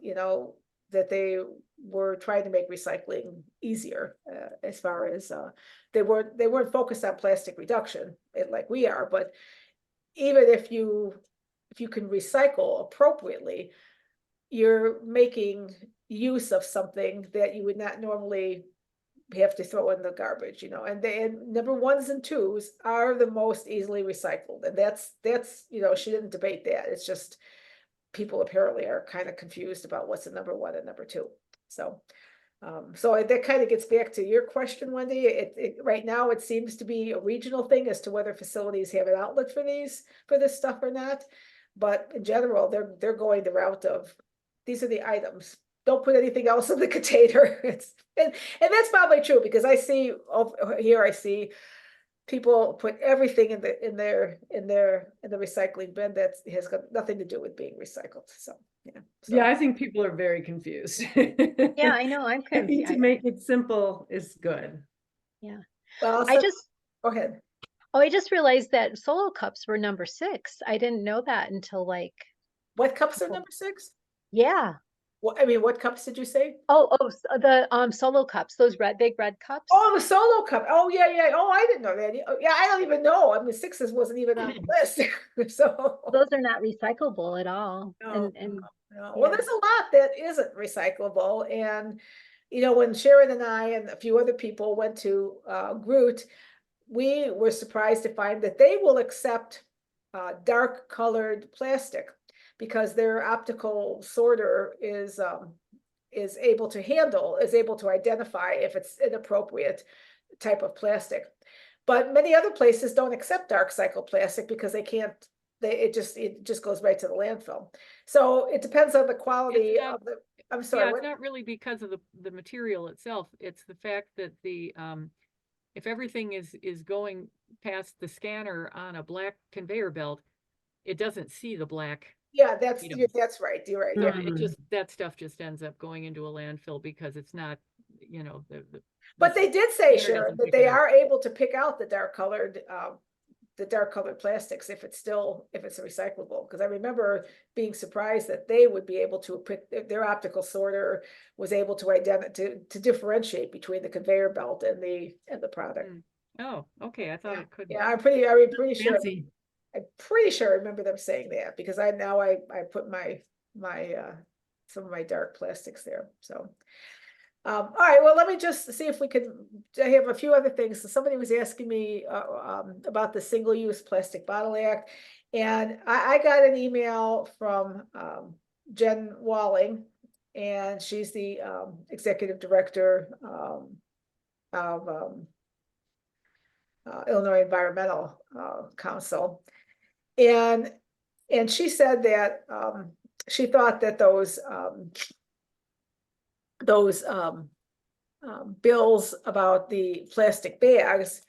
that they were trying to make recycling easier, as far as they weren't focused on plastic reduction like we are, but even if you can recycle appropriately, you're making use of something that you would not normally have to throw in the garbage, and number 1s and 2s are the most easily recycled. And that's, she didn't debate that. It's just people apparently are kind of confused about what's a number 1 and number 2. So, so that kind of gets back to your question, Wendy. Right now, it seems to be a regional thing as to whether facilities have an outlet for this stuff or not. But in general, they're going the route of, these are the items. Don't put anything else in the container. And that's probably true, because I see people put everything in the recycling bin that has got nothing to do with being recycled. So yeah. Yeah, I think people are very confused. Yeah, I know, I'm I think to confused. make it simple is good. Yeah, Well, go ahead. I just realized that Solo cups were number 6. I didn't know that until like, What cups are number 6? yeah. What cups did you say? The Solo cups, those big red cups. Oh, the Solo cup. Oh, yeah, yeah. Oh, I didn't know that. Yeah, I don't even know. I mean, 6s wasn't even on the list. So Those are not recyclable at all. no, And no. Well, yeah. there's a lot that isn't recyclable. And, when Sharon and I and a few other people went to Groot, we were surprised to find that they will accept dark colored plastic, because their optical sorter is able to identify if it's an appropriate type of plastic. But many other places don't accept dark cycle plastic because they can't. It just goes right to the landfill. So it depends on the quality of the. I'm sorry. Yeah, it's not really because of the material itself. It's the fact that if everything is going past the scanner on a black conveyor belt, it doesn't see the black. Yeah, that's right. You're right. Yeah, Yeah. that stuff just ends up going into a landfill because it's not, But they did say, scanner Sharon, doesn't that pick they it up. are able to pick out the dark colored plastics if it's recyclable. Because I remember being surprised that they would be able to pick, their optical sorter was able to differentiate between the conveyor belt and the product. Oh, okay. I thought it could. Yeah, I'm pretty sure. Fancy. I'm pretty sure I remember them saying that, because I put my some of my dark plastics there. So all right, well, let me just see if we can. I have a few other things. So somebody was asking me about the Single-Use Plastic Bottle Act, and I got an email from Jen Walling, and she's the executive director of Illinois Environmental Council. And she said that she thought that those bills about the plastic bags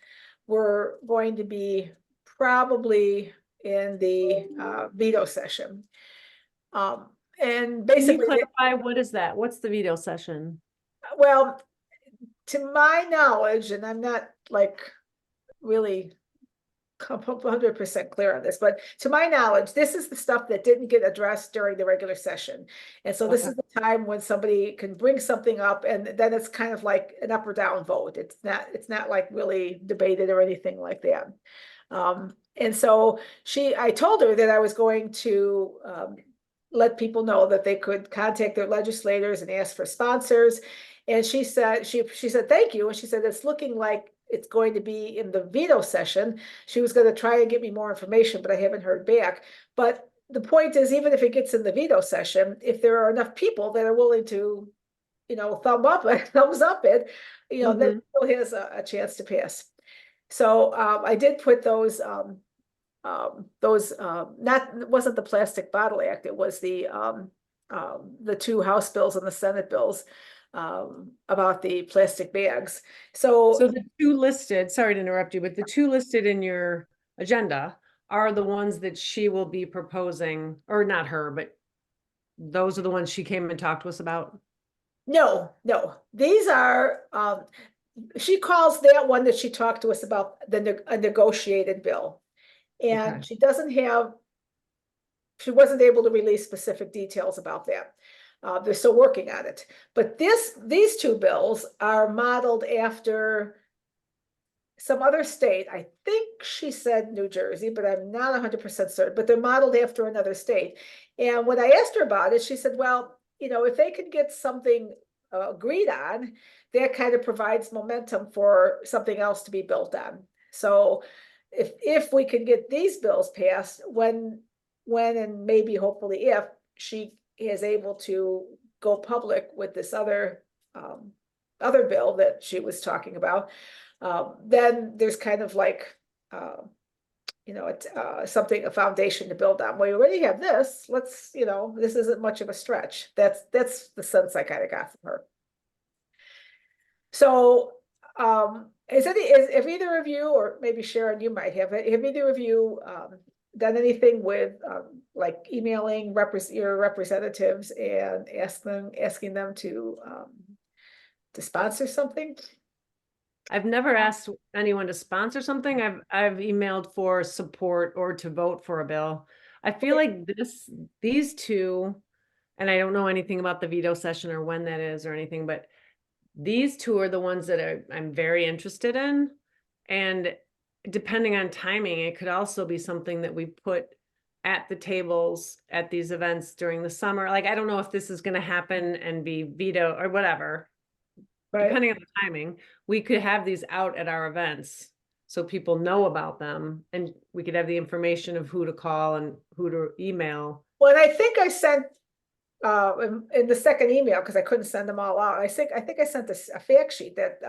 were going to be probably in the veto session. And Can you basically, clarify, what is that? What's the veto session? well, to my knowledge, and I'm not like really 100% clear on this, but to my knowledge, this is the stuff that didn't get addressed during the regular session. And so this is the time when somebody can bring something up, and then it's kind of like an up or down vote. It's not like really debated or anything like that. And so I told her that I was going to let people know that they could contact their legislators and ask for sponsors. And she said, she said, thank you. And she said, it's looking like it's going to be in the veto session. She was going to try and get me more information, but I haven't heard back. But the point is, even if it gets in the veto session, if there are enough people that are willing to, thumbs up it, then it still has a chance to pass. So, I did put those, not, it wasn't the Plastic Bottle Act, it was the two House bills and the Senate bills, about the plastic bags. So So, the two listed, sorry to interrupt you, but the two listed in your agenda are the ones that she will be proposing, or not her, but those are the ones she came and talked to us about? no, these are, she calls that one that she talked to us about a negotiated bill. Okay. And she wasn't able to release specific details about that. They're still working on it. But these two bills are modeled after some other state. I think she said New Jersey, but I'm not 100% certain, but they're modeled after another state. And when I asked her about it, she said, well, if they could get something agreed on, that kind of provides momentum for something else to be built on. So if we can get these bills passed, when and maybe hopefully if she is able to go public with this other bill that she was talking about, then there's kind of like it's a foundation to build on. We already have this. Let's, this isn't much of a stretch. That's the sense I kind of got from her. So, if either of you, or maybe Sharon, you might have either of you done anything with like emailing your representatives and asking them to sponsor something? I've never asked anyone to sponsor something. I've emailed for support or to vote for a bill. I feel like these two, and I don't know anything about the veto session or when that is or anything, but these two are the ones that I'm very interested in. And depending on timing, it could also be something that we put at the tables at these events during the summer. Like, I don't know if this is going to happen and be veto or whatever. Right. Depending on the timing, we could have these out at our events so people know about them, and we could have the information of who to call and who to email. Well, and I think I sent in the second email, because I couldn't send them all out. I think I sent a fact sheet that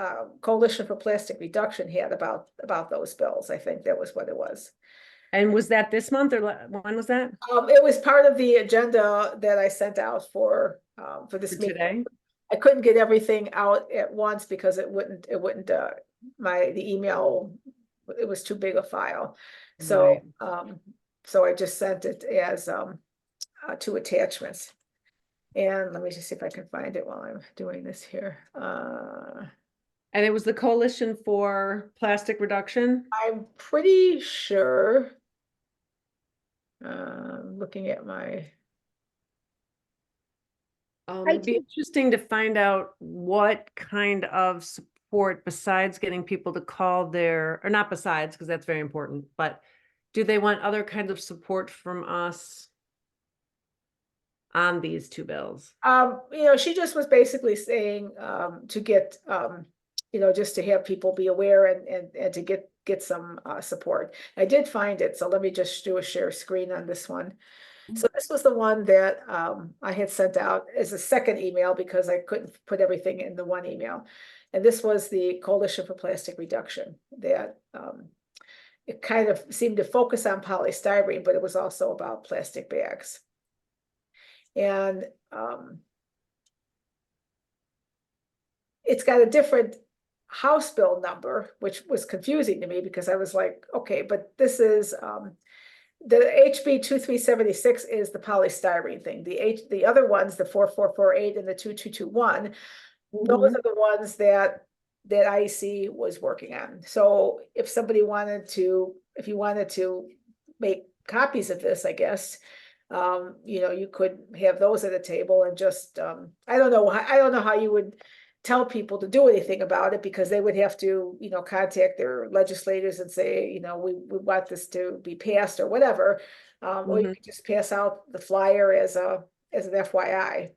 Coalition for Plastic Reduction had about those bills. I think that was what it was. And was that this month or when was that? It was part of the agenda that I sent out for this For meeting. today? I couldn't get everything out at once because it wouldn't the email, it was too big a file. So Right. so I just sent it as two attachments. And let me just see if I can find it while I'm doing this here. And it was the Coalition for Plastic Reduction? I'm pretty sure. Looking at my. It'd be interesting to find out what kind of support, besides getting people to call or not besides, because that's very important, but do they want other kinds of support from us on these two bills? She just was basically saying to get just to have people be aware and to get some support. I did find it, so let me just do a share screen on this one. So this was the one that I had sent out as a second email because I couldn't put everything in the one email. And this was the Coalition for Plastic Reduction that it kind of seemed to focus on polystyrene, but it was also about plastic bags. And it's got a different House bill number, which was confusing to me because I was like, okay, but this is the HB 2376 is the polystyrene thing. The other ones, the 4448 and the 2221, those are the ones that IEC was working on. So if you wanted to make copies of this, I guess, you could have those at a table and just, I don't know how you would tell people to do anything about it, because they would have to, contact their legislators and say, we want this to be passed or whatever. Or you could just pass out the flyer as an FYI.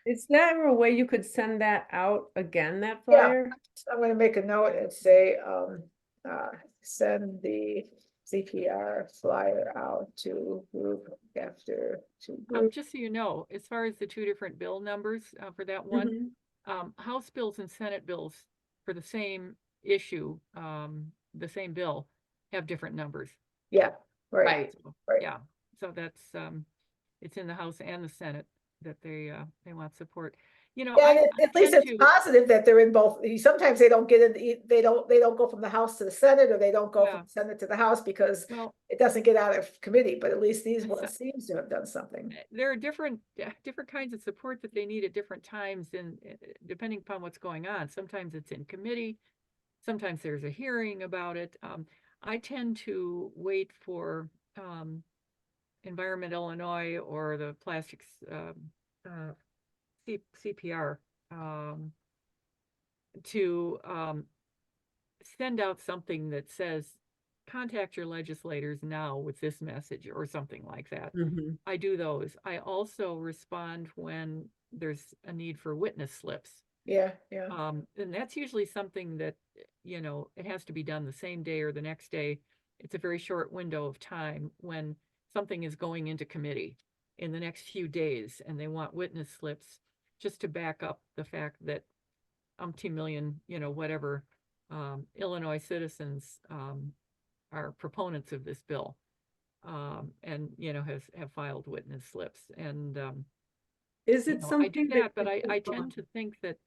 Is there a way you could send that out again, that Yeah, flyer? so I'm gonna make a note and say, send the CPR flyer out to group after to group. Just so you know, as far as the two different bill numbers for that one, House bills and Senate bills for the same issue, the same bill, have different numbers. Yeah, right, Right. So, Right. yeah, so that's, it's in the House and the Senate that they want support. You know, yeah, and I at least tend it's to, positive that they're in both. Sometimes they don't get in, they don't go from the House to the Senate, or they don't go Yeah. from the Senate to the House because well, it doesn't get out of committee, but at least these So- ones seems to have done something. there are different kinds of support that they need at different times, and depending upon what's going on. Sometimes it's in committee, sometimes there's a hearing about it. I tend to wait for Environment Illinois or the plastics CPR to send out something that says, contact your legislators now with this message or something like that. Mhm. I do those. I also respond when there's a need for witness slips. Yeah, yeah, And that's usually something that, you know, it has to be done the same day or the next day. It's a very short window of time when something is going into committee in the next few days, and they want witness slips just to back up the fact that umpteen million, you know, whatever, Illinois citizens, are proponents of this bill. And, you know, have filed witness slips. And, Is you it know, I something do that that, but you I can- tend to think that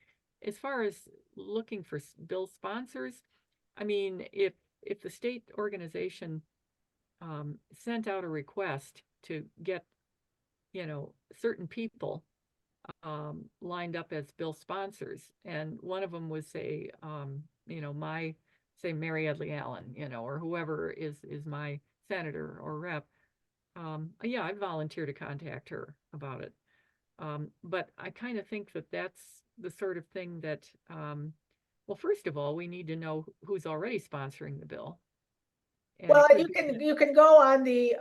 as far as looking for bill sponsors, I mean, if the state organization sent out a request to get, you know, certain people lined up as bill sponsors, and one of them was, say, you know, say Mary Edley Allen, you know, or whoever is my senator or rep, yeah, I'd volunteer to contact her about it. But I kind of think that that's the sort of thing that, well, first of all, we need to know who's already sponsoring the bill. And it well, could you be can, that- you can go on the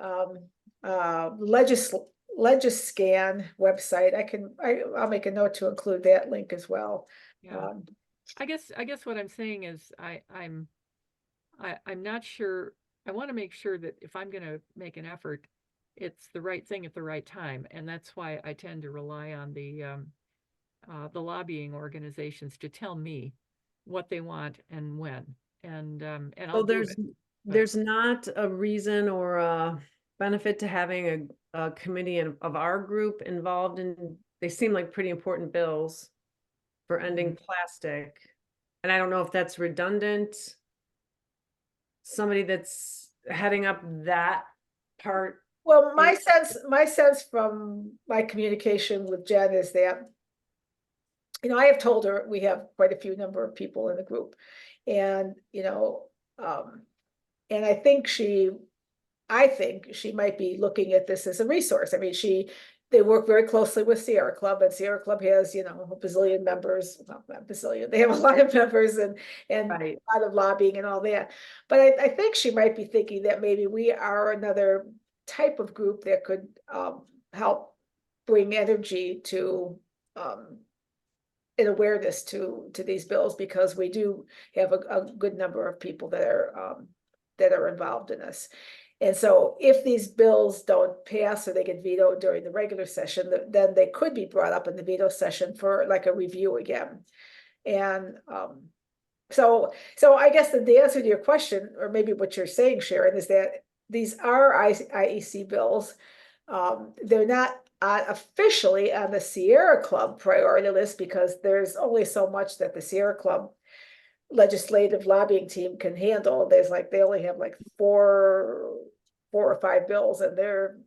Legiscan website. I'll make a note to include that link as well. yeah. Um, I guess what I'm saying is I'm not sure. I want to make sure that if I'm going to make an effort, it's the right thing at the right time, and that's why I tend to rely on the lobbying organizations to tell me what they want and when, and So I'll do it. there's not a reason or a benefit to having a committee of our group involved in, they seem like pretty important bills for ending plastic. And I don't know if that's redundant. Somebody that's heading up that part. Well, my sense from my communication with Jen is that, you know, I have told her we have quite a few number of people in the group, and, you know, and I think she might be looking at this as a resource. I mean, they work very closely with Sierra Club, and Sierra Club has, you know, a bazillion members, well, not bazillion, they have a lot of members and Right. a lot of lobbying and all that. But I think she might be thinking that maybe we are another type of group that could help bring energy to and awareness to these bills, because we do have a good number of people that are involved in this. And so if these bills don't pass or they get vetoed during the regular session, then they could be brought up in the veto session for like a review again. And so I guess the answer to your question, or maybe what you're saying, Sharon, is that these are IEC bills. They're not officially on the Sierra Club priority list, because there's only so much that the Sierra Club legislative lobbying team can handle. They only have like four or five bills, and they're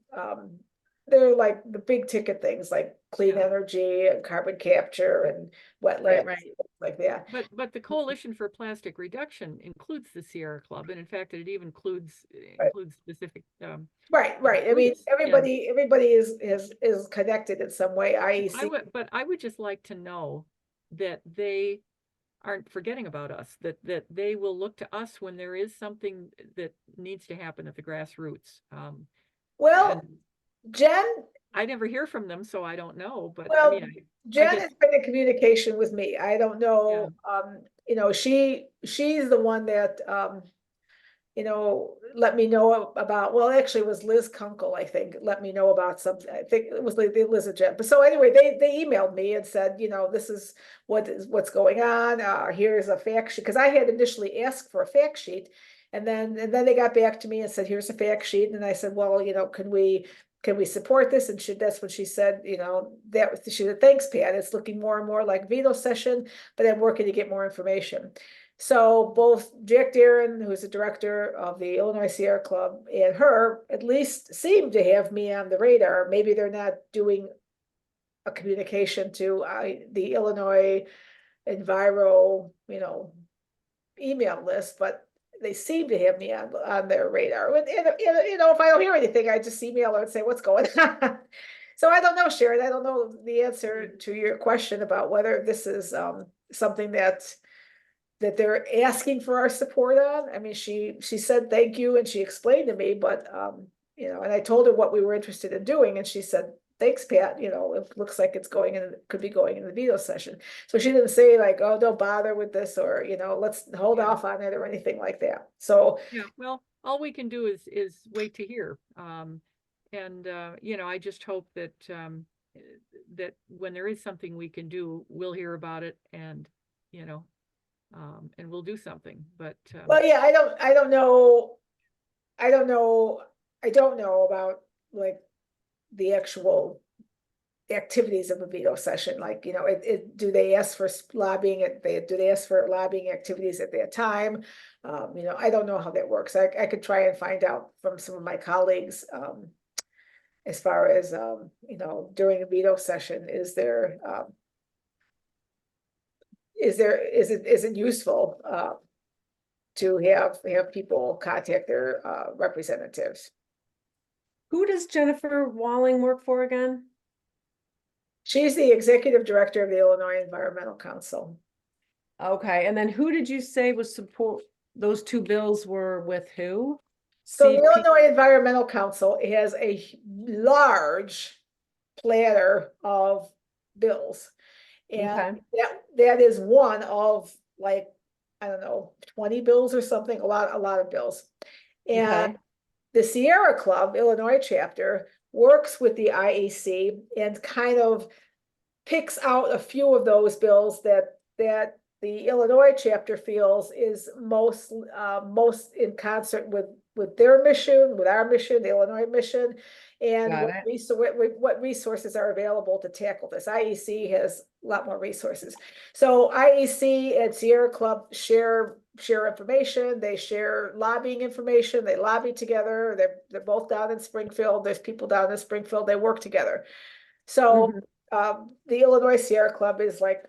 like the big ticket things like clean Yeah. energy and carbon capture and wetlands, Right. things like that. But the Coalition for Plastic Reduction includes the Sierra Club, and in fact, it even includes Right. specific. Right. I mean, groups, and everybody is connected in some way. IEC. but I would just like to know that they aren't forgetting about us, that they will look to us when there is something that needs to happen at the grassroots. Well, And Jen, I never hear from them, so I don't know, but I well, mean, Jen get- has been in communication with me. I don't know, you know, she's the one that let me know about, well, actually it was Liz Kunkel, I think, let me know about something. I think it was Liz and Jen. But so anyway, they emailed me and said, this is what's going on. Here's a fact sheet, because I had initially asked for a fact sheet. And then they got back to me and said, here's a fact sheet. And I said, well, can we support this? And that's when she said, she said, thanks, Pat. It's looking more and more like veto session, but I'm working to get more information. So both Jack Darren, who's the director of the Illinois Sierra Club, and her at least seem to have me on the radar. Maybe they're not doing a communication to the Illinois Enviro, email list, but they seem to have me on their radar. And if I don't hear anything, I just email her and say, what's going on? So I don't know, Sharon. I don't know the answer to your question about whether this is something that they're asking for our support on. I mean, she said thank you and she explained to me, but and I told her what we were interested in doing, and she said, thanks, Pat, it looks like it's going in, could be going in the veto session. So she didn't say like, oh, don't bother with this, or let's hold off on it or anything like that. So Yeah, well, all we can do is wait to hear. I just hope that that when there is something we can do, we'll hear about it, and and we'll do something. But well, yeah, I don't know about like the actual activities of a veto session. Like, do they ask for lobbying do they ask for lobbying activities at that time? I don't know how that works. I could try and find out from some of my colleagues, as far as, during a veto session, is it useful, to have people contact their, representatives. Who does Jennifer Walling work for again? She's the executive director of the Illinois Environmental Council. Okay, and then who did you say was support, those two bills were with who? So the CP Illinois Environmental Council has a large platter of bills. And that is one of, like, I don't know, 20 bills or something, a lot of bills. And the Sierra Club, Illinois chapter, works with the IEC and kind of picks out a few of those bills that the Illinois chapter feels is most in concert with their mission, with our mission, the Illinois mission, and what resources are available to tackle this. IEC has a lot more resources. So IEC and Sierra Club share information. They share lobbying information. They lobby together. They're both down in Springfield. There's people down in Springfield. They work together. So the Illinois Sierra Club is like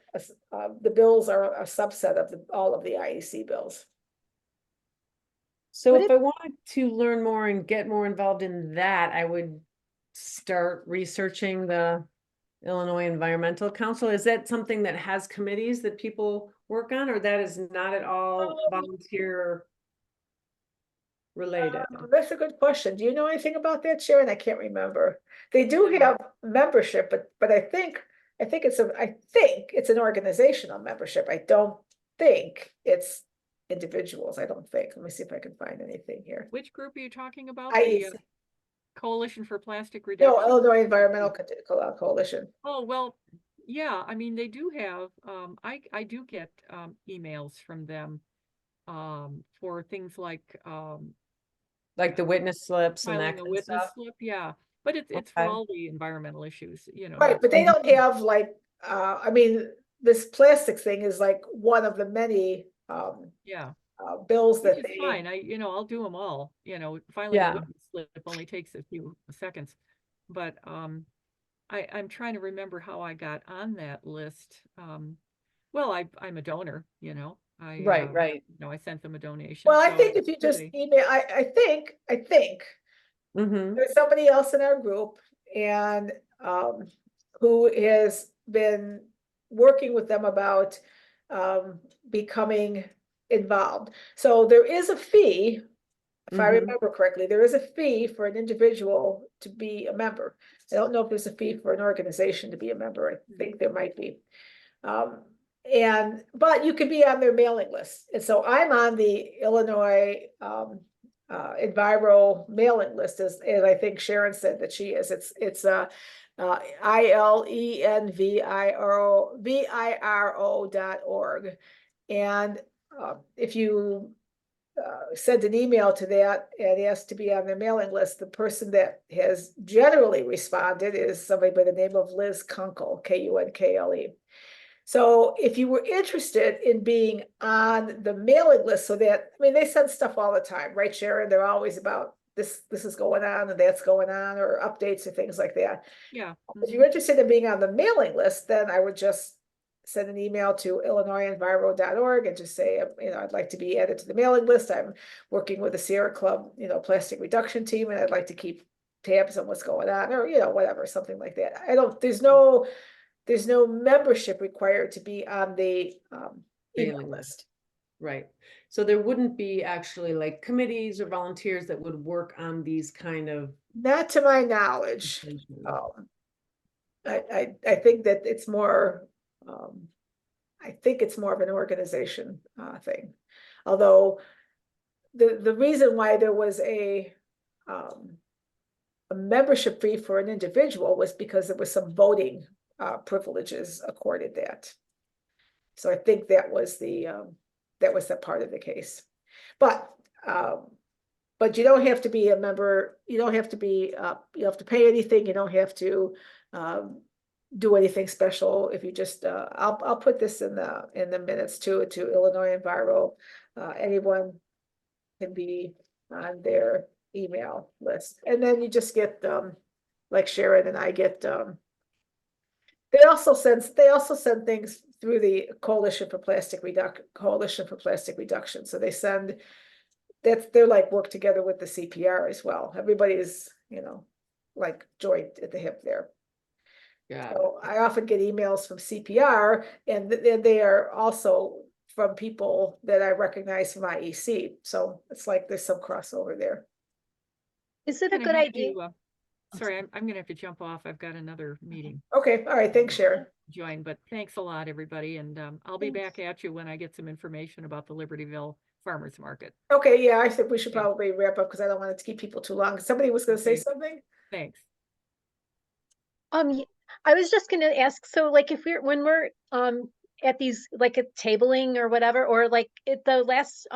the bills are a subset of all of the IEC bills. So if I wanted to learn more and get more involved in that, I would start researching the Illinois Environmental Council. Is that something that has committees that people work on, or that is not at all volunteer related? That's a good question. Do you know anything about that, Sharon? I can't remember. They do have membership, but I think it's an organizational membership. I don't think it's individuals. I don't think. Let me see if I can find anything here. which group are you talking about? IEC. The Coalition for Plastic Reduction? No, Illinois Environmental Coalition. Oh, well, yeah, I mean, they do have, I do get emails from them for things like Like the witness slips and that filing a kind of witness stuff? slip, yeah. But it's for all the environmental issues, Right, but they don't have like, I mean, this plastics thing is like one of the many yeah, bills which that is fine. I'll do them all, filing a Yeah. witness slip only takes a few seconds. But I'm trying to remember how I got on that list. Well, I'm a donor, Right. I sent them a donation. Well, I so think if you just they- email, I think there's somebody else in our group and who has been working with them about becoming involved. So there is a fee, if I remember correctly, there is a fee for an individual to be a member. I don't know if there's a fee for an organization to be a member. I think there might be. But you could be on their mailing list. And so I'm on the Illinois Enviro mailing list, as I think Sharon said that she is. It's ILENVIRO.org. And if you send an email to that and ask to be on their mailing list, the person that has generally responded is somebody by the name of Liz Kunkel, Kunkle. So if you were interested in being on the mailing list, so that, I mean, they send stuff all the time, right, Sharon? They're always about this is going on and that's going on, or updates or things like that. Yeah. If you're interested in being on the mailing list, then I would just send an email to illinoisenviro.org and just say, I'd like to be added to the mailing list. I'm working with the Sierra Club, plastic reduction team, and I'd like to keep tabs on what's going on, or, whatever, something like that. There's no membership required to be on the email Mailing list. Right. So there wouldn't be actually like committees or volunteers that would work on these kind of. Not to my knowledge. I think that it's more, I think it's more of an organization thing. Although the reason why there was a membership fee for an individual was because there was some voting privileges accorded that. So I think that was that part of the case. But you don't have to be a member. You don't have to be. You don't have to pay anything. You don't have to do anything special. If you just, I'll put this in the minutes to Illinois Enviro. Anyone can be on their email list, and then you just get like Sharon and I get. They also send things through the Coalition for Plastic Reduction. So they send. They're like work together with the CPR as well. Everybody is, like joined at the hip there. Yeah. So I often get emails from CPR, and then they are also from people that I recognize from IEC. So it's like there's some crossover there. Is it a Gonna good have idea? to, sorry, I'm gonna have to jump off. I've got another meeting Okay, all right, thanks, Sharon. to join, but thanks a lot, everybody, and I'll be back at you when I get some information about the Libertyville Farmers Market. Okay, yeah, I think we should Okay. probably wrap up because I don't want it to keep people too long. Somebody was going to say Okay. something? Thanks. I was just gonna ask, so like if when we're at these like at tabling or whatever, or like at the last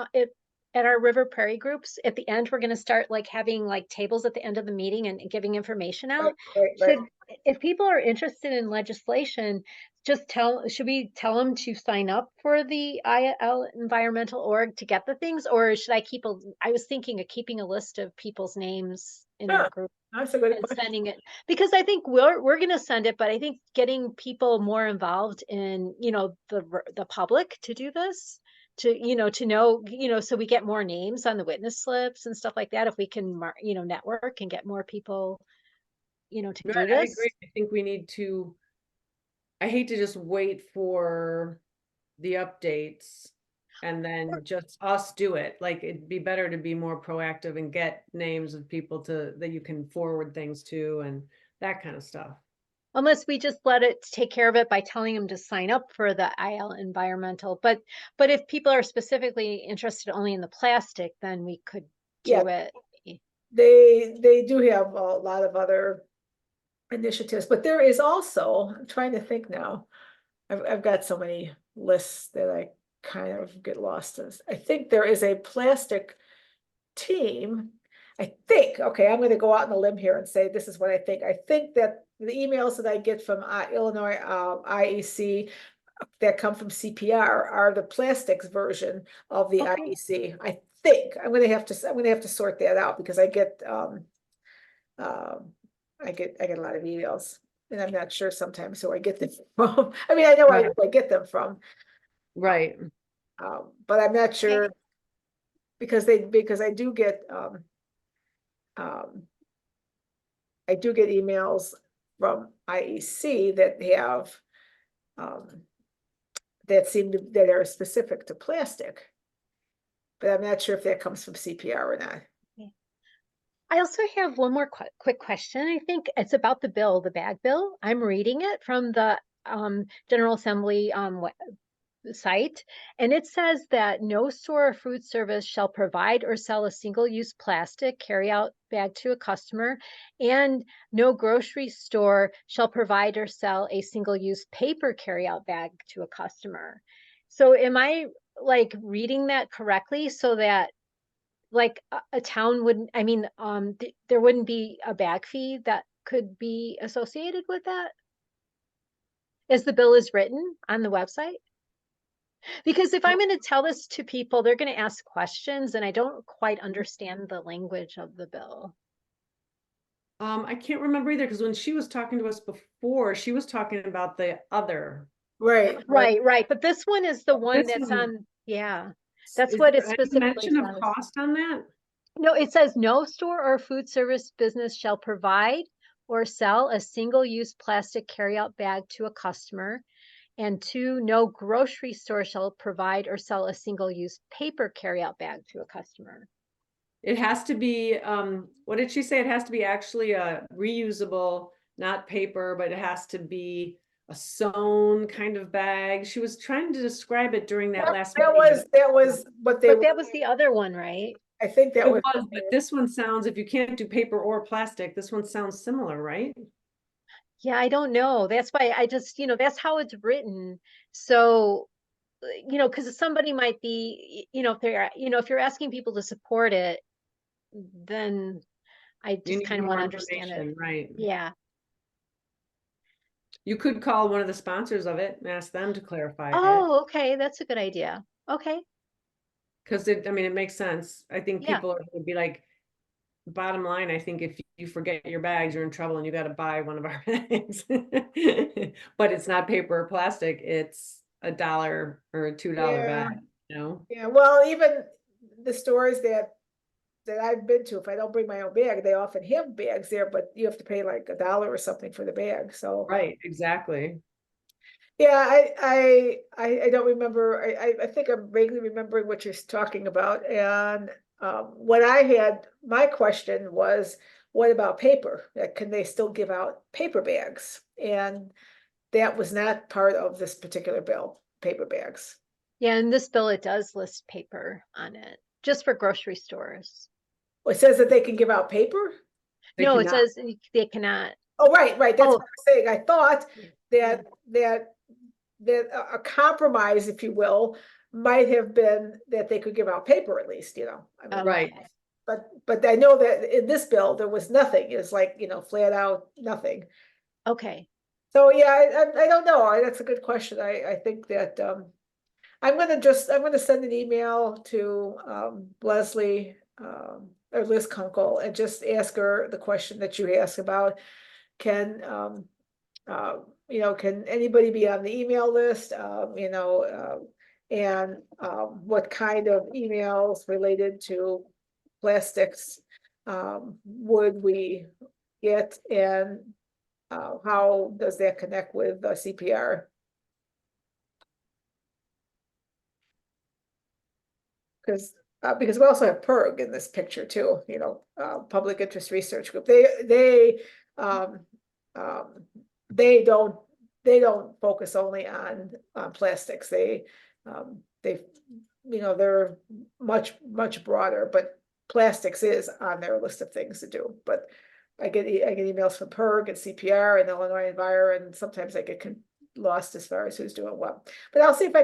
at our River Prairie groups, at the end, we're gonna start like having like tables at the end of the meeting and giving information out. Right. If people are interested in legislation, should we tell them to sign up for the IL environmental org to get the things, or should I was thinking of keeping a list of people's names in our Yeah. group That's a good and question. sending it, because I think we're going to send it, but I think getting people more involved in, the public to do this, to know, so we get more names on the witness slips and stuff like that. If we can, network and get more people, to do I this. agree. I think we need to. I hate to just wait for the updates and then just us do it. Like it'd be better to be more proactive and get names of people that you can forward things to and that kind of stuff. Unless we just let it take care of it by telling them to sign up for the IL environmental. But if people are specifically interested only in the plastic, then we could do it. They do have a lot of other initiatives, but there is also, I'm trying to think now. I've got so many lists that I kind of get lost in. I think there is a plastic team. I think, okay, I'm going to go out on a limb here and say this is what I think. I think that the emails that I get from Illinois IEC that come from CPR are the plastics version of the Okay. IEC. I think I'm going to have to sort that out because I get I get a lot of emails, and I'm not sure sometimes who I get them from. I mean, I know Right. who I get them from, Right. but I'm not sure because I do get emails from IEC that have that are specific to plastic, but I'm not sure if that comes from CPR or not. I also have one more quick question. I think it's about the bill, the bag bill. I'm reading it from the General Assembly site, and it says that no store or food service shall provide or sell a single-use plastic carry-out bag to a customer, and no grocery store shall provide or sell a single-use paper carry-out bag to a customer. So am I like reading that correctly, so that like a town wouldn't, I mean, there wouldn't be a bag fee that could be associated with that as the bill is written on the website? Because if I'm going to tell this to people, they're going to ask questions, and I don't quite understand the language of the bill. I can't remember either, because when she was talking to us before, she was talking about the other. Right. Right. But this one is the one This that's one- on, yeah. That's Is what there it any specifically mention of says. cost on that? No, it says no store or food service business shall provide or sell a single-use plastic carryout bag to a customer. And 2, no grocery store shall provide or sell a single-use paper carryout bag to a customer. It has to be, what did she say? It has to be actually a reusable, not paper, but it has to be a sewn kind of bag. She was trying to describe it during that last That meeting. was what they, But that was the other one, right? I think that It was. was, but this one sounds, if you can't do paper or plastic, this one sounds similar, right? Yeah, I don't know. That's why I just, that's how it's written. So, because somebody might be, if you're asking people to support it, then I You just need kind of more want to understand it. information, right? Yeah. You could call one of the sponsors of it and ask them to clarify it. Oh, okay. That's a good idea. Okay. Cause it makes sense. I think Yeah. people are gonna be like, bottom line, I think if you forget your bags, you're in trouble and you gotta buy one of our bags. But it's not paper or plastic, it's $1 or a $2 Yeah. bag, you know? Yeah, well, even the stores that I've been to, if I don't bring my own bag, they often have bags there, but you have to pay like $1 or something for the bag, so. Right, exactly. Yeah, I don't remember, I think I'm vaguely remembering what you're talking about, and what I had, my question was, what about paper? Like, can they still give out paper bags? And that was not part of this particular bill, paper bags. Yeah. In this bill, it does list paper on it, just for grocery stores. Well, it says that they can give out paper? They No, it cannot. says they cannot. Oh, right, that's Oh. what I'm saying. I thought Yeah. that a compromise, if you will, might have been that they could give out paper at least, I mean, Right. Okay. but I know that in this bill, there was nothing, it's like, flat out nothing. Okay. So, yeah, I don't know, that's a good question, I think that, I'm gonna send an email to, Leslie, or Liz Kunkel, and just ask her the question that you asked about, can, can anybody be on the email list, and what kind of emails related to plastics would we get, and how does that connect with CPR? Because we also have PIRG in this picture too, Public Interest Research Group. Um, they don't focus only on plastics. They're much broader, but plastics is on their list of things to do. But I get emails from PIRG and CPR and Illinois Enviro, and sometimes I get lost as far as who's doing what. But I'll see if I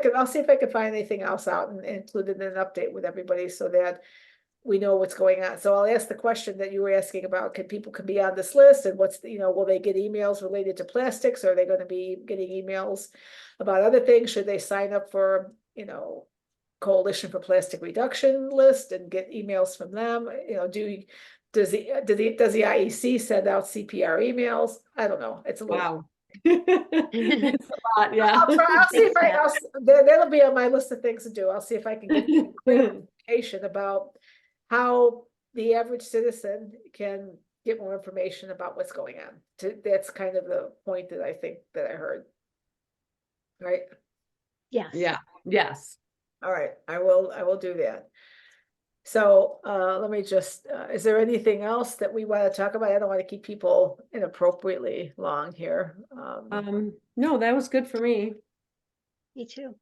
can find anything else out and include it in an update with everybody so that we know what's going on. So I'll ask the question that you were asking about, can be on this list, and will they get emails related to plastics? Or are they going to be getting emails about other things? Should they sign up for, Coalition for Plastic Reduction list and get emails from them? Does the IEC send out CPR emails? I don't know. It's a little. Wow. It's a lot, yeah. I'll see if that'll be on my list of things to do. I'll see if I can get information about how the average citizen can get more information about what's going on. That's kind of the point that I think that I heard. Right? Yes. Yeah, yes. All right, I will do that. So let me just, is there anything else that we want to talk about? I don't want to keep people inappropriately long here. No, that was good for me. Me too.